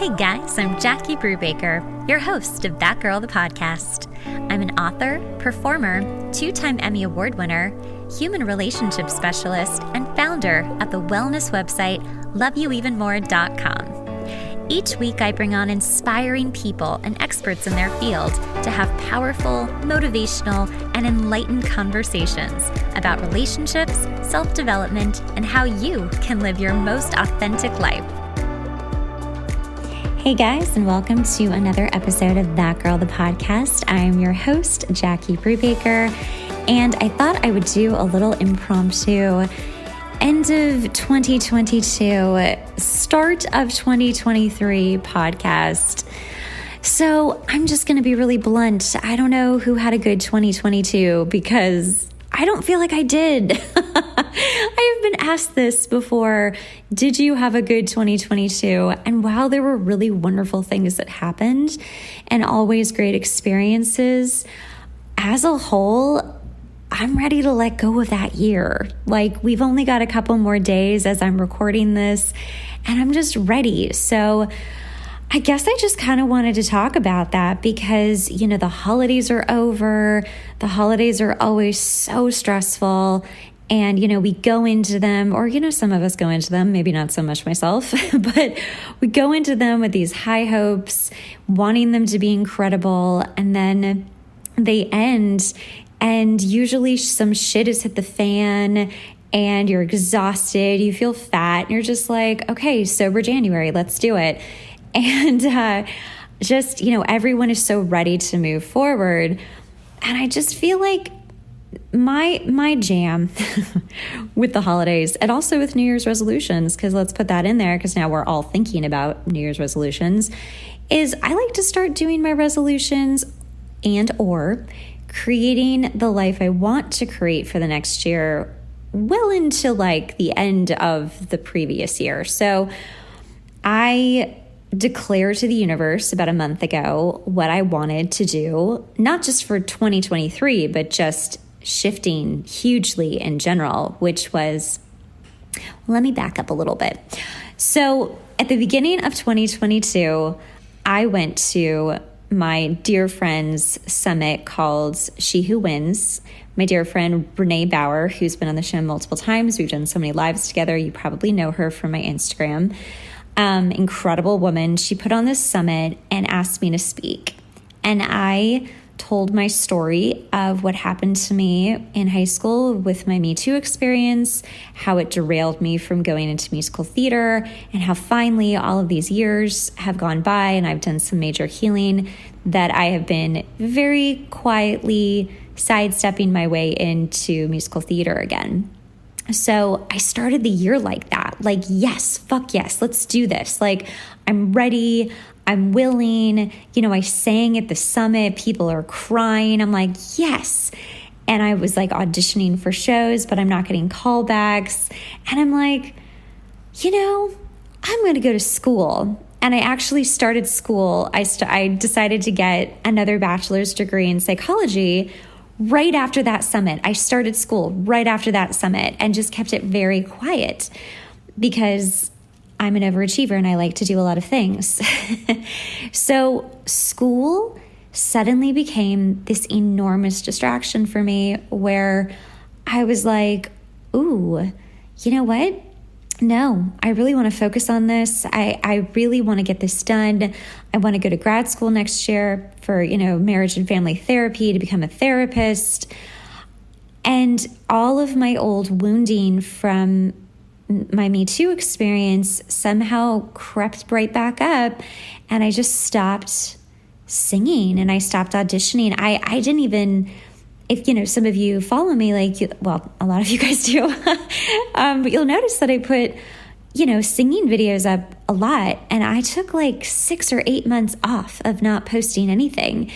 Hey guys, I'm Jackie Brubaker, your host of That Girl the Podcast. I'm an author, performer, 2-time Emmy Award winner, human relationship specialist, and founder of the wellness website loveyouevenmore.com. Each week I bring on inspiring people and experts in their field to have powerful, motivational, and enlightened conversations about relationships, self-development, and how you can live your most authentic life. Hey guys, and welcome to another episode of That Girl the Podcast. I'm your host, Jackie Brubaker, and I thought I would do a little impromptu end of 2022, start of 2023 podcast. So I'm just going to be really blunt. I don't know who had a good 2022 because I don't feel like I did. I have been asked this before. Did you have a good 2022? And while there were really wonderful things that happened and always great experiences, as a whole, I'm ready to let go of that year. Like, we've only got a couple more days as I'm recording this, and I'm just ready. So I guess I just kind of wanted to talk about that because, you know, the holidays are over. The holidays are always so stressful. And, you know, we go into them, or, you know, some of us go into them, maybe not so much myself, but we go into them with these high hopes, wanting them to be incredible. And then they end. And usually some shit has hit the fan and you're exhausted, you feel fat, and you're just like, okay, sober January, let's do it. And just, you know, everyone is so ready to move forward. And I just feel like my jam with the holidays and also with New Year's resolutions, because let's put that in there because now we're all thinking about New Year's resolutions, is I like to start doing my resolutions or creating the life I want to create for the next year well into like the end of the previous year. So I declared to the universe about a month ago what I wanted to do, not just for 2023, but just shifting hugely in general, which was, let me back up a little bit. So at the beginning of 2022, I went to my dear friend's summit called She Who Wins. My dear friend, Renee Bauer, who's been on the show multiple times. We've done so many lives together. You probably know her from my Instagram. Incredible woman. She put on this summit and asked me to speak. And I told my story of what happened to me in high school with my Me Too experience, how it derailed me from going into musical theater, and how finally all of these years have gone by and I've done some major healing, that I have been very quietly sidestepping my way into musical theater again. So I started the year like that, like, yes, fuck yes, let's do this. Like, I'm ready, I'm willing. You know, I sang at the summit, people are crying. I'm like, yes. And I was like auditioning for shows, but I'm not getting callbacks. And I'm like, you know, I'm going to go to school. And I actually started school. I decided to get another bachelor's degree in psychology right after that summit. I started school right after that summit and just kept it very quiet because I'm an overachiever and I like to do a lot of things. So school suddenly became this enormous distraction for me where I was like, ooh, you know what? No, I really want to focus on this. I really want to get this done. I want to go to grad school next year for, you know, marriage and family therapy to become a therapist. And all of my old wounding from my Me Too experience somehow crept right back up, and I just stopped singing and I stopped auditioning. I didn't even, if, you know, some of you follow me, like, well, a lot of you guys do, but you'll notice that I put, you know, singing videos up a lot, and I took like 6 or 8 months off of not posting anything.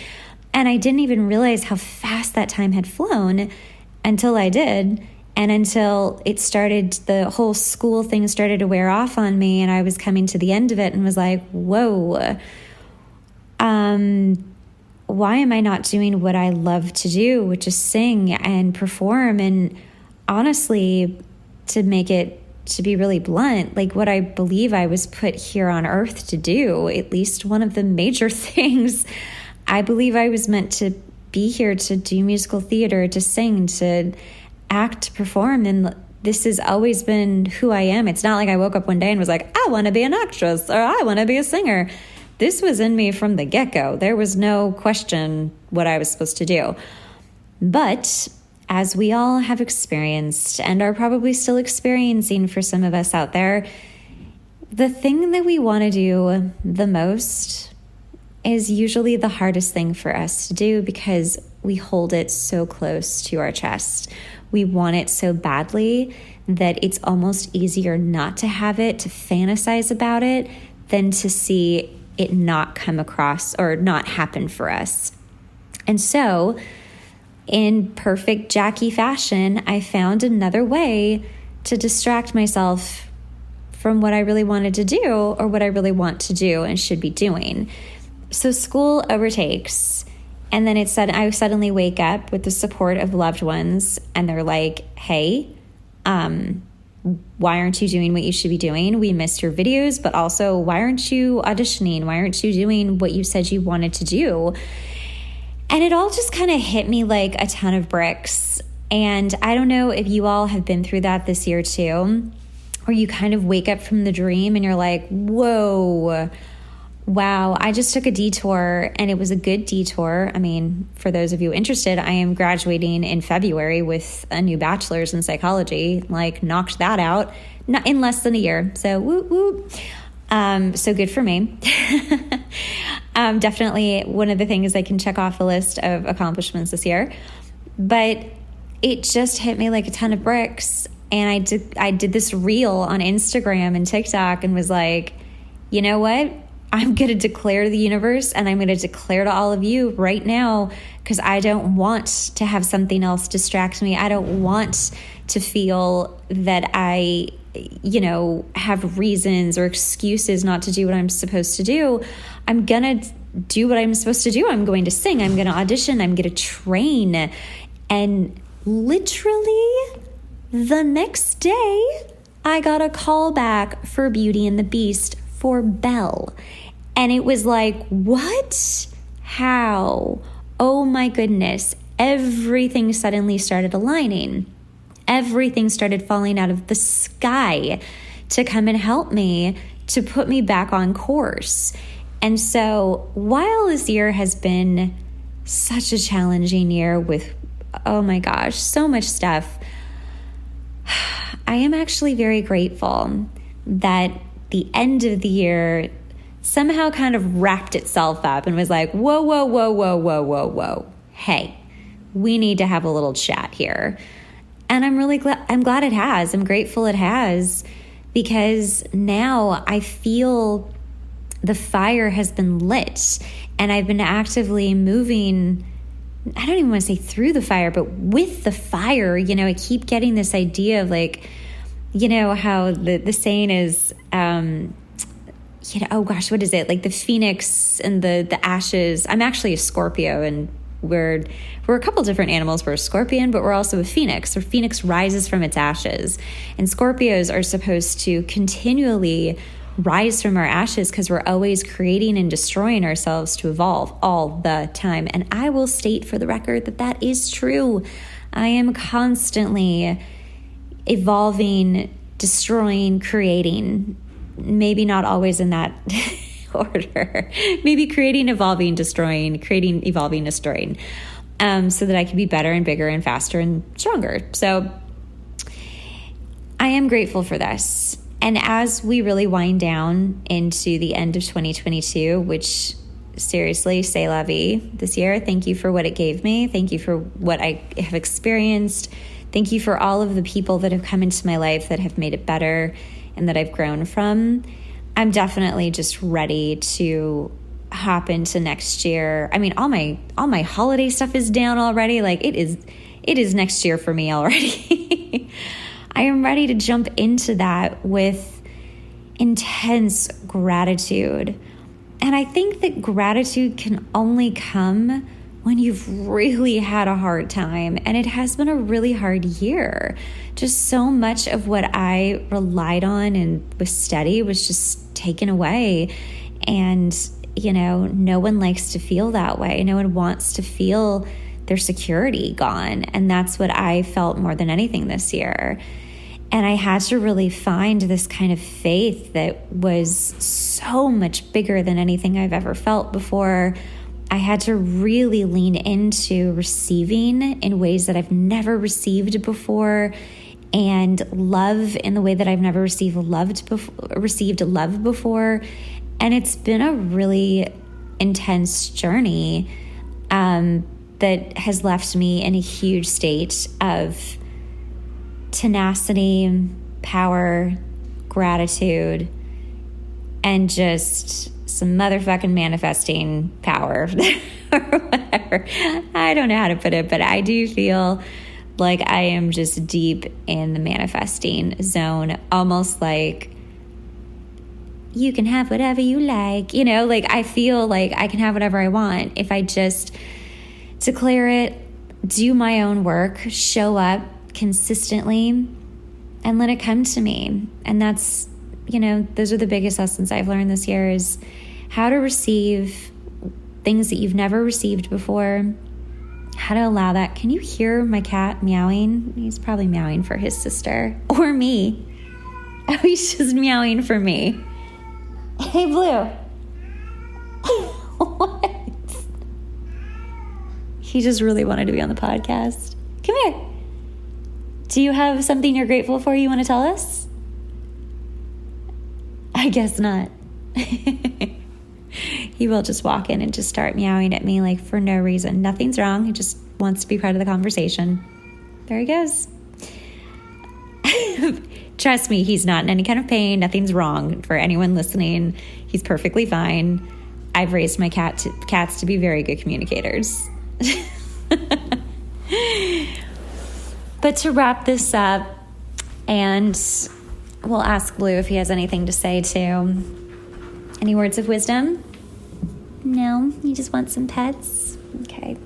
And I didn't even realize how fast that time had flown until I did. And until it started, the whole school thing started to wear off on me, and I was coming to the end of it and was like, whoa, why am I not doing what I love to do, which is sing and perform? And honestly, to make it to be really blunt, like what I believe I was put here on earth to do, at least one of the major things. I believe I was meant to be here to do musical theater, to sing, to act, to perform. And this has always been who I am. It's not like I woke up one day and was like, I want to be an actress or I want to be a singer. This was in me from the get-go. There was no question what I was supposed to do. But as we all have experienced and are probably still experiencing for some of us out there, the thing that we want to do the most is usually the hardest thing for us to do because we hold it so close to our chest. We want it so badly that it's almost easier not to have it, to fantasize about it, than to see it not come across or not happen for us. And so, in perfect Jackie fashion, I found another way to distract myself from what I really wanted to do or what I really want to do and should be doing. So school overtakes, and then I suddenly wake up with the support of loved ones, and they're like, hey, why aren't you doing what you should be doing? We missed your videos, but also why aren't you auditioning? Why aren't you doing what you said you wanted to do? And it all just kind of hit me like a ton of bricks. And I don't know if you all have been through that this year too, where you kind of wake up from the dream and you're like, whoa, wow, I just took a detour and it was a good detour. I mean, for those of you interested, I am graduating in February with a new bachelor's in psychology, like knocked that out in less than a year. So whoop, whoop. So good for me. Definitely one of the things I can check off the list of accomplishments this year, but it just hit me like a ton of bricks. And I did this reel on Instagram and TikTok and was like, you know what? I'm going to declare to the universe and I'm going to declare to all of you right now, because I don't want to have something else distract me. I don't want to feel that I, have reasons or excuses not to do what I'm supposed to do. I'm going to do what I'm supposed to do. I'm going to sing. I'm going to audition. I'm going to train. And literally the next day, I got a call back for Beauty and the Beast for Belle. And it was like, what? How? Oh my goodness. Everything suddenly started aligning. Everything started falling out of the sky to come and help me, to put me back on course. And so while this year has been such a challenging year with, oh my gosh, so much stuff, I am actually very grateful that the end of the year somehow kind of wrapped itself up and was like, whoa, whoa, whoa, whoa, whoa, whoa, whoa. Hey, we need to have a little chat here. And I'm really glad, it has. I'm grateful it has, because now I feel the fire has been lit and I've been actively moving. I don't even want to say through the fire, but with the fire. I keep getting this idea of like, how the saying is, oh gosh, what is it? Like the phoenix and the ashes. I'm actually a Scorpio, and we're a couple different animals. We're a scorpion, but we're also a phoenix. So phoenix rises from its ashes. And Scorpios are supposed to continually rise from our ashes because we're always creating and destroying ourselves to evolve all the time. And I will state for the record that is true. I am constantly evolving, destroying, creating, maybe not always in that order, maybe creating, evolving, destroying, creating, evolving, destroying, so that I can be better and bigger and faster and stronger. So I am grateful for this. And as we really wind down into the end of 2022, which seriously, c'est la vie this year, thank you for what it gave me. Thank you for what I have experienced. Thank you for all of the people that have come into my life that have made it better and that I've grown from. I'm definitely just ready to hop into next year. I mean, all my holiday stuff is down already. Like it is next year for me already. I am ready to jump into that with intense gratitude. And I think that gratitude can only come when you've really had a hard time. And it has been a really hard year. Just so much of what I relied on and was steady was just taken away. And, no one likes to feel that way. No one wants to feel their security gone. And that's what I felt more than anything this year. And I had to really find this kind of faith that was so much bigger than anything I've ever felt before. I had to really lean into receiving in ways that I've never received before, and love in the way that I've never received love before. And it's been a really intense journey that has left me in a huge state of tenacity, power, gratitude, and just some motherfucking manifesting power or whatever. I don't know how to put it, but I do feel like I am just deep in the manifesting zone, almost like you can have whatever you like, I feel like I can have whatever I want if I just declare it, do my own work, show up consistently, and let it come to me. And that's, those are the biggest lessons I've learned this year, is how to receive things that you've never received before, how to allow that. Can you hear my cat meowing? He's probably meowing for his sister or me. Oh, he's just meowing for me. Hey, Blue. What? He just really wanted to be on the podcast. Come here. Do you have something you're grateful for you want to tell us? I guess not. He will just walk in and just start meowing at me like for no reason. Nothing's wrong. He just wants to be part of the conversation. There he goes. Trust me, he's not in any kind of pain. Nothing's wrong. For anyone listening, he's perfectly fine. I've raised my cats to be very good communicators. But to wrap this up, and we'll ask Blue if he has anything to say too. Any words of wisdom? No? You just want some pets? Okay.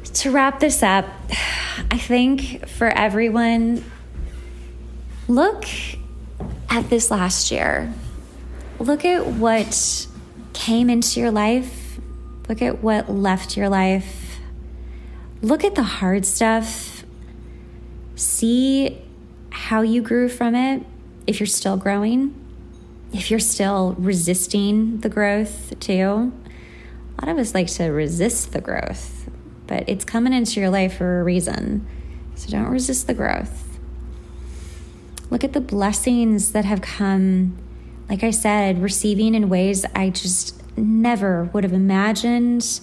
To wrap this up, I think for everyone, look at this last year. Look at what came into your life. Look at what left your life. Look at the hard stuff. See how you grew from it, if you're still growing, if you're still resisting the growth too. A lot of us like to resist the growth, but it's coming into your life for a reason. So don't resist the growth. Look at the blessings that have come, like I said, receiving in ways I just never would have imagined.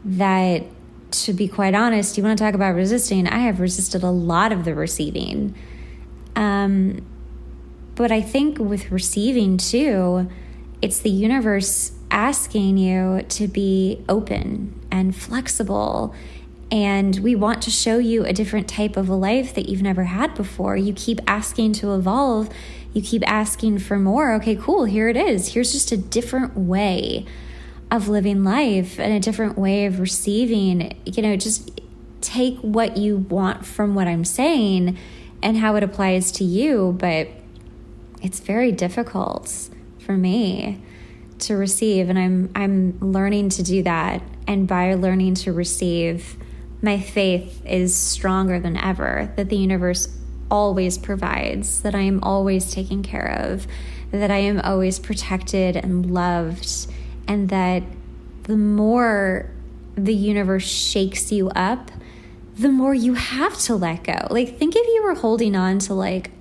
That, to be quite honest, you want to talk about resisting, I have resisted a lot of the receiving. But I think with receiving too, it's the universe asking you to be open and flexible. And we want to show you a different type of a life that you've never had before. You keep asking to evolve. You keep asking for more. Okay, cool. Here it is. Here's just a different way of living life and a different way of receiving. Just take what you want from what I'm saying and how it applies to you. But it's very difficult for me to receive, and I'm learning to do that. And by learning to receive, my faith is stronger than ever that the universe always provides, that I am always taken care of, that I am always protected and loved, and that the more the universe shakes you up, the more you have to let go. Like, think if you were holding on to like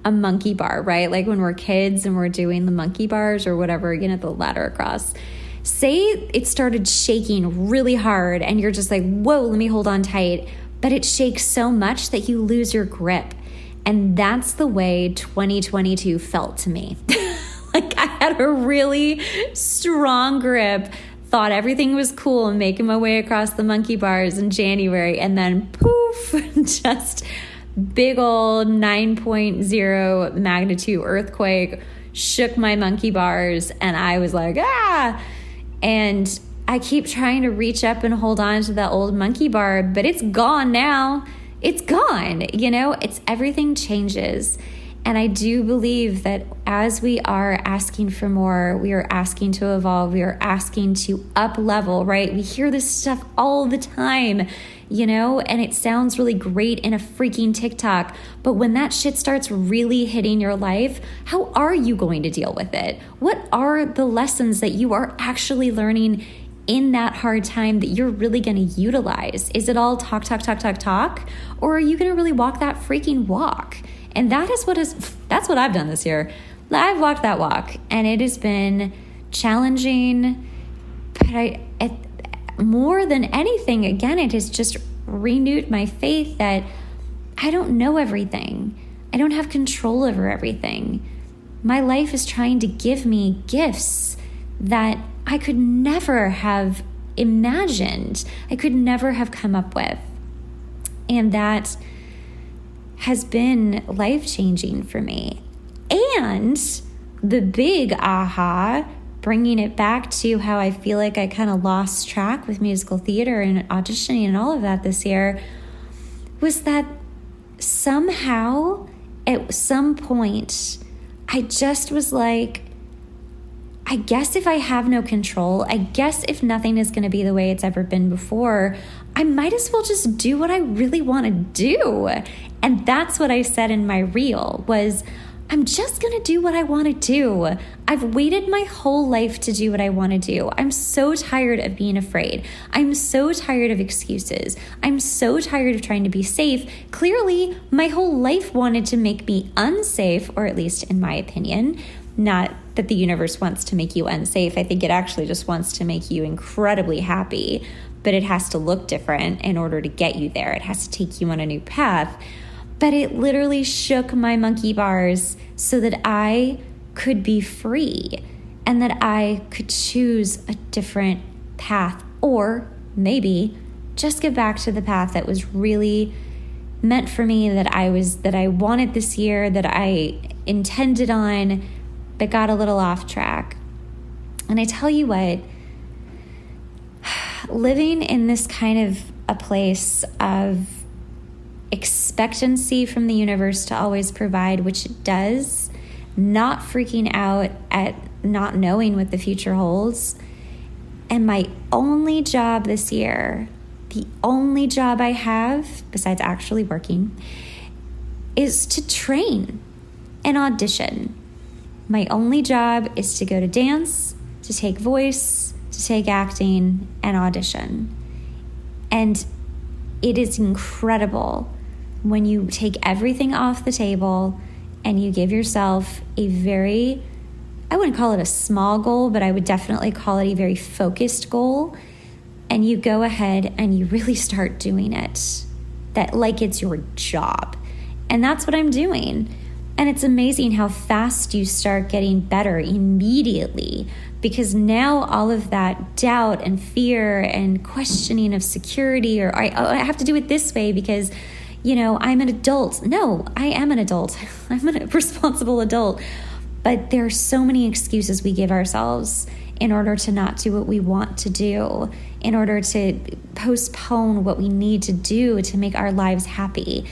a monkey bar, right? Like when we're kids and we're doing the monkey bars or whatever, the ladder across. Say it started shaking really hard and you're just like, whoa, let me hold on tight. But it shakes so much that you lose your grip. And that's the way 2022 felt to me. Like I had a really strong grip, thought everything was cool, making my way across the monkey bars in January, and then poof, just big old 9.0 magnitude earthquake shook my monkey bars, and I was like, ah! And I keep trying to reach up and hold on to that old monkey bar, but it's gone now. It's gone. It's everything changes. And I do believe that as we are asking for more, we are asking to evolve, we are asking to up level, right? We hear this stuff all the time, and it sounds really great in a freaking TikTok. But when that shit starts really hitting your life, how are you going to deal with it? What are the lessons that you are actually learning in that hard time that you're really going to utilize? Is it all talk? Or are you going to really walk that freaking walk? And that's what I've done this year. I've walked that walk, and it has been challenging, but more than anything, again, it has just renewed my faith that I don't know everything. I don't have control over everything. My life is trying to give me gifts that I could never have imagined, I could never have come up with. And that has been life-changing for me. And the big aha, bringing it back to how I feel like I kind of lost track with musical theater and auditioning and all of that this year, was that somehow at some point I just was like, I guess if I have no control, I guess if nothing is going to be the way it's ever been before, I might as well just do what I really want to do. And that's what I said in my reel was, I'm just going to do what I want to do. I've waited my whole life to do what I want to do. I'm so tired of being afraid. I'm so tired of excuses. I'm so tired of trying to be safe. Clearly, my whole life wanted to make me unsafe, or at least in my opinion. Not that the universe wants to make you unsafe. I think it actually just wants to make you incredibly happy, but it has to look different in order to get you there. It has to take you on a new path. But it literally shook my monkey bars so that I could be free and that I could choose a different path, or maybe just get back to the path that was really meant for me, that I wanted this year, that I intended on, but got a little off track. And I tell you what, living in this kind of a place of expectancy from the universe to always provide, which it does, not freaking out at not knowing what the future holds. And my only job this year, the only job I have, besides actually working, is to train and audition. My only job is to go to dance, to take voice, to take acting, and audition. And it is incredible when you take everything off the table and you give yourself a very, I wouldn't call it a small goal, but I would definitely call it a very focused goal. And you go ahead and you really start doing it, that like it's your job. And that's what I'm doing. And it's amazing how fast you start getting better immediately, because now all of that doubt and fear and questioning of security, or I have to do it this way because, I'm an adult. No, I am an adult. I'm a responsible adult. But there are so many excuses we give ourselves in order to not do what we want to do, in order to postpone what we need to do to make our lives happy.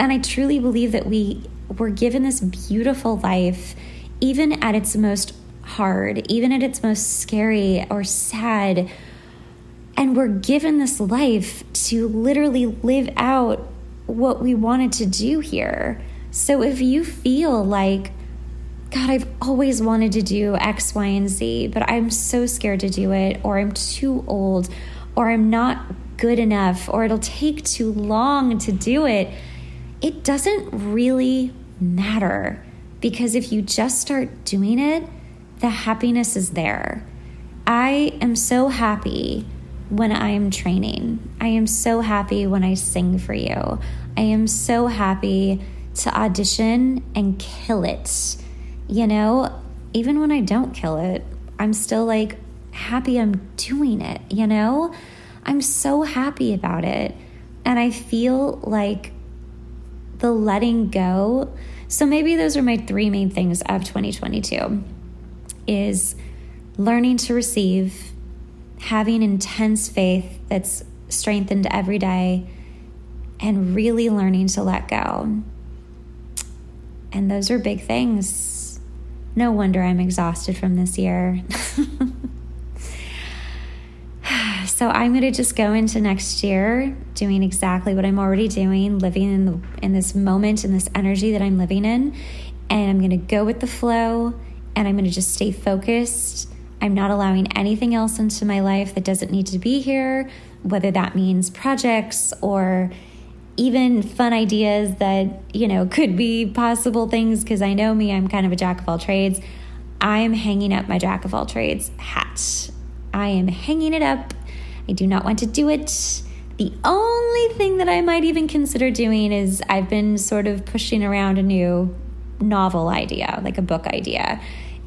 And I truly believe that we're given this beautiful life, even at its most hard, even at its most scary or sad. And we're given this life to literally live out what we wanted to do here. So if you feel like, God, I've always wanted to do X, Y, and Z, but I'm so scared to do it, or I'm too old, or I'm not good enough, or it'll take too long to do it, it doesn't really matter, because if you just start doing it, the happiness is there. I am so happy when I'm training. I am so happy when I sing for you. I am so happy to audition and kill it. Even when I don't kill it, I'm still like happy I'm doing it, I'm so happy about it. And I feel like the letting go. So maybe those are my three main things of 2022 is learning to receive, having intense faith that's strengthened every day, and really learning to let go. And those are big things. No wonder I'm exhausted from this year. So I'm going to just go into next year doing exactly what I'm already doing, living in this moment, in this energy that I'm living in. And I'm going to go with the flow, and I'm going to just stay focused. I'm not allowing anything else into my life that doesn't need to be here, whether that means projects or even fun ideas that, could be possible things, because I know me, I'm kind of a jack of all trades. I'm hanging up my jack of all trades hat. I am hanging it up. I do not want to do it. The only thing that I might even consider doing is I've been sort of pushing around a new novel idea, like a book idea.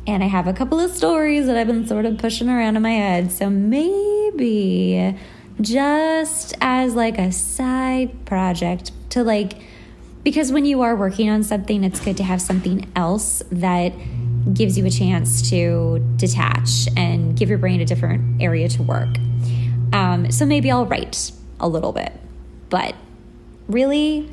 And I have a couple of stories that I've been sort of pushing around in my head. So maybe just as like a side project to because when you are working on something, it's good to have something else that gives you a chance to detach and give your brain a different area to work. So maybe I'll write a little bit, but really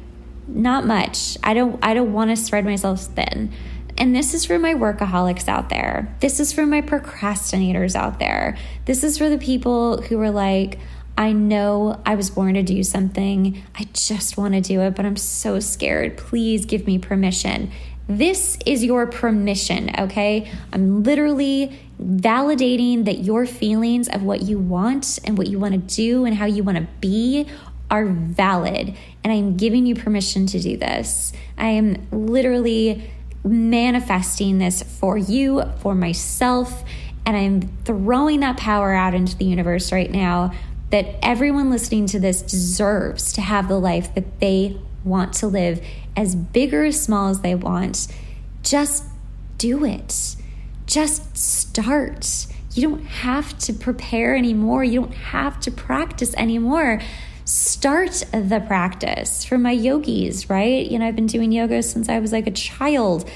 not much. I don't want to spread myself thin. And this is for my workaholics out there. This is for my procrastinators out there. This is for the people who are like, I know I was born to do something. I just want to do it, but I'm so scared. Please give me permission. This is your permission, okay? I'm literally validating that your feelings of what you want and what you want to do and how you want to be are valid. And I'm giving you permission to do this. I am literally manifesting this for you, for myself, and I'm throwing that power out into the universe right now, that everyone listening to this deserves to have the life that they want to live, as big or as small as they want. Just do it. Just start. You don't have to prepare anymore. You don't have to practice anymore. Start the practice. For my yogis, right? I've been doing yoga since I was like a child.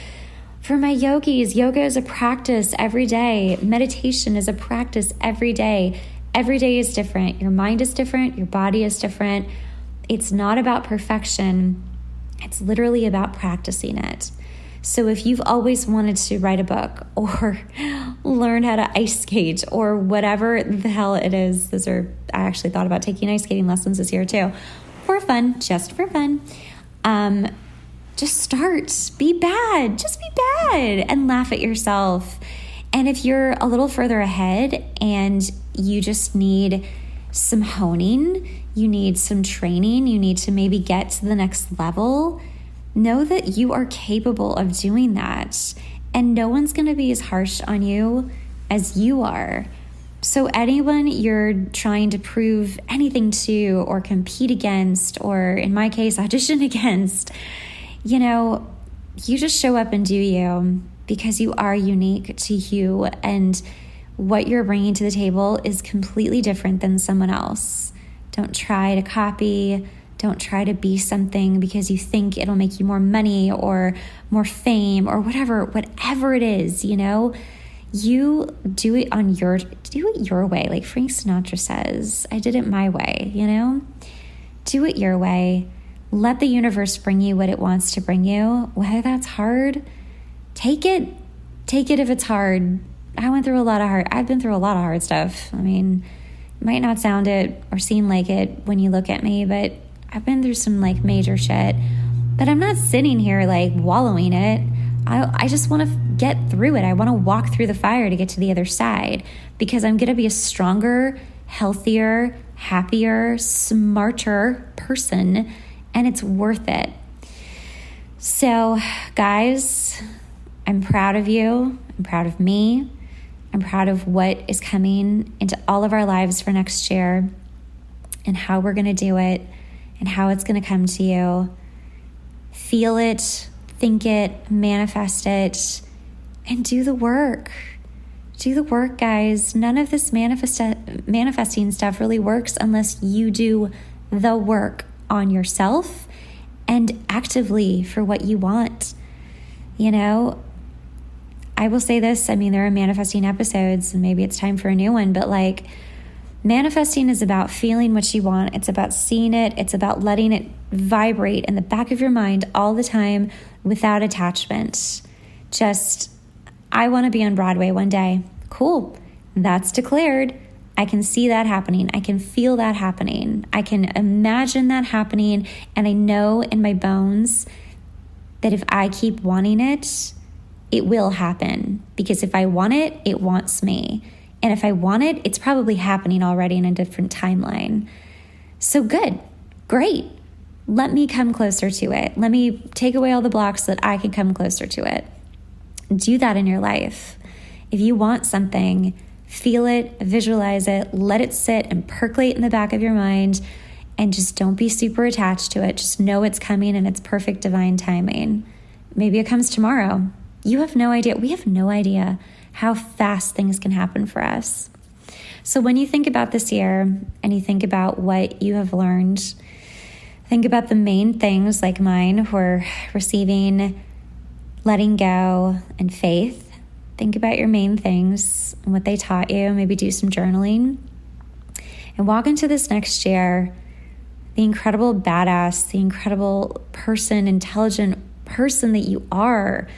For my yogis, yoga is a practice every day. Meditation is a practice every day. Every day is different. Your mind is different. Your body is different. It's not about perfection. It's literally about practicing it. So if you've always wanted to write a book or learn how to ice skate or whatever the hell it is, I actually thought about taking ice skating lessons this year too, just for fun. Just start. Be bad. Just be bad and laugh at yourself. And if you're a little further ahead and you just need some honing, you need some training, you need to maybe get to the next level, know that you are capable of doing that. And no one's going to be as harsh on you as you are. So anyone you're trying to prove anything to or compete against, or in my case, audition against, you just show up and do you, because you are unique to you, and what you're bringing to the table is completely different than someone else. Don't try to copy. Don't try to be something because you think it'll make you more money or more fame or whatever it is, You do it your way. Like Frank Sinatra says, I did it my way, Do it your way. Let the universe bring you what it wants to bring you. Whether that's hard, take it. Take it if it's hard. I've been through a lot of hard stuff. It might not sound it or seem like it when you look at me, but I've been through some major shit. But I'm not sitting here wallowing it. I just want to get through it. I want to walk through the fire to get to the other side, because I'm going to be a stronger, healthier, happier, smarter person, and it's worth it. So, guys, I'm proud of you. I'm proud of me. I'm proud of what is coming into all of our lives for next year, and how we're going to do it, and how it's going to come to you. Feel it, think it, manifest it, and do the work. Do the work, guys. None of this manifesting stuff really works unless you do the work on yourself and actively for what you want. I will say this, there are manifesting episodes, and maybe it's time for a new one, but Manifesting is about feeling what you want. It's about seeing it. It's about letting it vibrate in the back of your mind all the time without attachment. Just, I want to be on Broadway one day. Cool. That's declared. I can see that happening. I can feel that happening. I can imagine that happening. And I know in my bones that if I keep wanting it, it will happen. Because if I want it, it wants me. And if I want it, it's probably happening already in a different timeline. So good, great. Let me come closer to it. Let me take away all the blocks so that I can come closer to it. Do that in your life. If you want something, feel it, visualize it, let it sit and percolate in the back of your mind, and just don't be super attached to it. Just know it's coming and it's perfect divine timing. Maybe it comes tomorrow. You have no idea. We have no idea how fast things can happen for us. So when you think about this year and you think about what you have learned, think about the main things like mine were receiving, letting go, and faith. Think about your main things and what they taught you. Maybe do some journaling and walk into this next year the incredible badass, the incredible person, intelligent person that you are,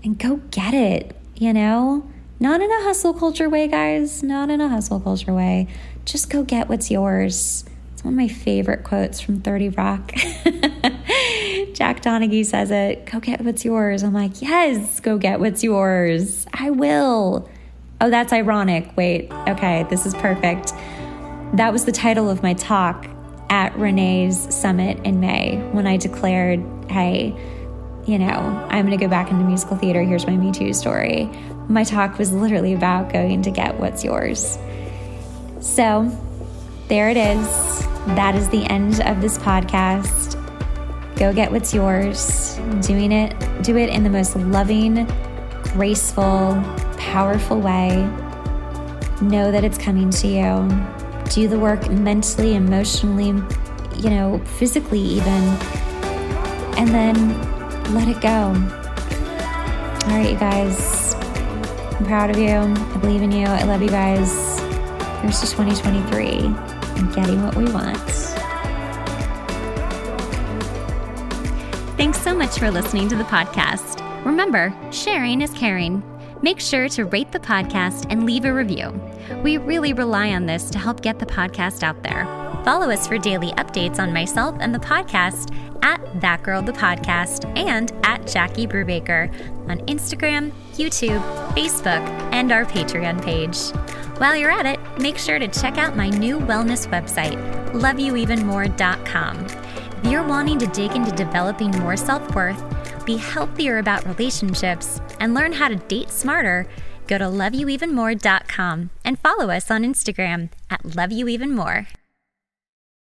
and go get it. Not in a hustle culture way, guys, not in a hustle culture way. Just go get what's yours. It's one of my favorite quotes from 30 Rock. Jack Donaghy says it, go get what's yours. I'm like, yes, go get what's yours. I will. Oh, that's ironic. Wait, okay, this is perfect. That was the title of my talk at Renee's summit in May when I declared, hey, I'm going to go back into musical theater. Here's my Me Too story. My talk was literally about going to get what's yours. So there it is. That is the end of this podcast. Go get what's yours. Do it in the most loving, graceful, powerful way. Know that it's coming to you. Do the work mentally, emotionally, physically even. And then let it go. All right, you guys. I'm proud of you. I believe in you. I love you guys. Here's to 2023 and getting what we want. Thanks so much for listening to the podcast. Remember, sharing is caring. Make sure to rate the podcast and leave a review. We really rely on this to help get the podcast out there. Follow us for daily updates on myself and the podcast at That Girl the Podcast and at Jackie Brubaker on Instagram, YouTube, Facebook, and our Patreon page. While you're at it, make sure to check out my new wellness website, loveyouevenmore.com. If you're wanting to dig into developing more self-worth, be healthier about relationships, and learn how to date smarter, go to loveyouevenmore.com and follow us on Instagram at loveyouevenmore.